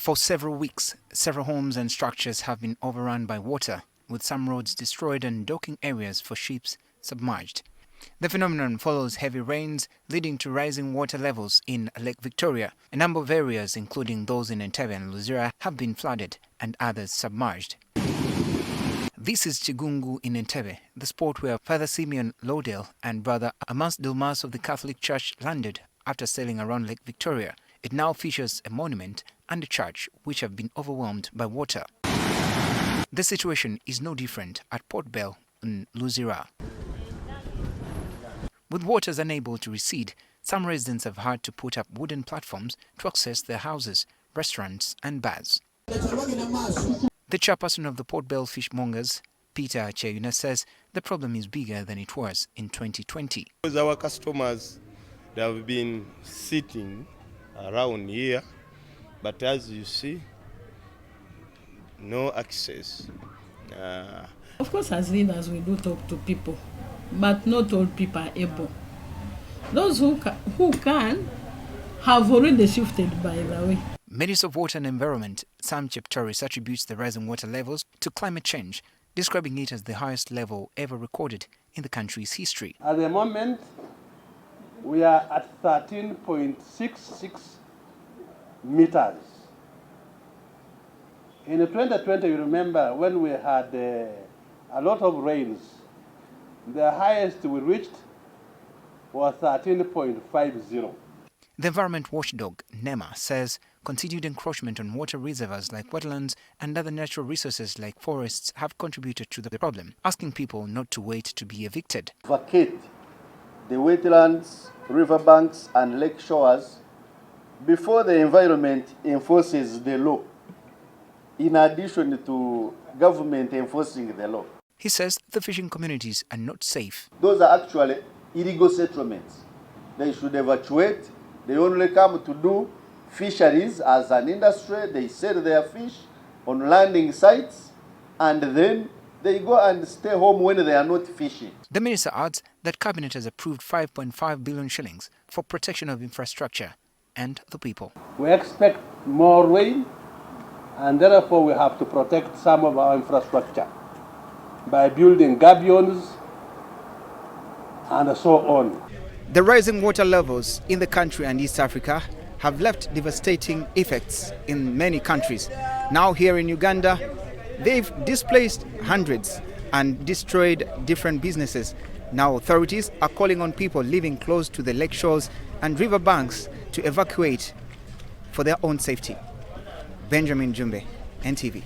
For several weeks, several homes and structures have been overrun by water, with some roads destroyed and docking areas for ships submerged. The phenomenon follows heavy rains leading to rising water levels in Lake Victoria. A number of areas, including those in Entebbe and Luzira, have been flooded and others submerged. This is Chigungu in Entebbe, the spot where Father Simeon Lodell and Brother Amas Dilmas of the Catholic Church landed after sailing around Lake Victoria. It now features a monument and a church which have been overwhelmed by water. The situation is no different at Port Bell in Luzira. With waters unable to recede, some residents have had to put up wooden platforms to access their houses, restaurants and bars. The chairperson of the Port Bell Fishmongers, Peter Cheyuna, says the problem is bigger than it was in 2020. Because our customers, they have been sitting around here, but as you see, no access. Of course, as leaders, we do talk to people, but not all people are able. Those who can have already shifted, by the way. Minister of Water and Environment Sam Cheptoris attributes the rising water levels to climate change, describing it as the highest level ever recorded in the country's history. At the moment, we are at 13.66 meters. In 2020, you remember when we had a lot of rains, the highest we reached was 13.50. The environment watchdog, NEMA, says continued encroachment on water reservoirs like wetlands and other natural resources like forests have contributed to the problem, asking people not to wait to be evicted. Vacate the wetlands, riverbanks and lake shores before the environment enforces the law, in addition to government enforcing the law. He says the fishing communities are not safe. Those are actually illegal settlements. They should evacuate. They only come to do fisheries as an industry. They sell their fish on landing sites and then they go and stay home when they are not fishing. The minister adds that Cabinet has approved 5.5 billion shillings for protection of infrastructure and the people. We expect more rain and therefore we have to protect some of our infrastructure by building gabions and so on. The rising water levels in the country and East Africa have left devastating effects in many countries. Now here in Uganda, they've displaced hundreds and destroyed different businesses. Now authorities are calling on people living close to the lake shores and river banks to evacuate for their own safety. Benjamin Jumbe, NTV.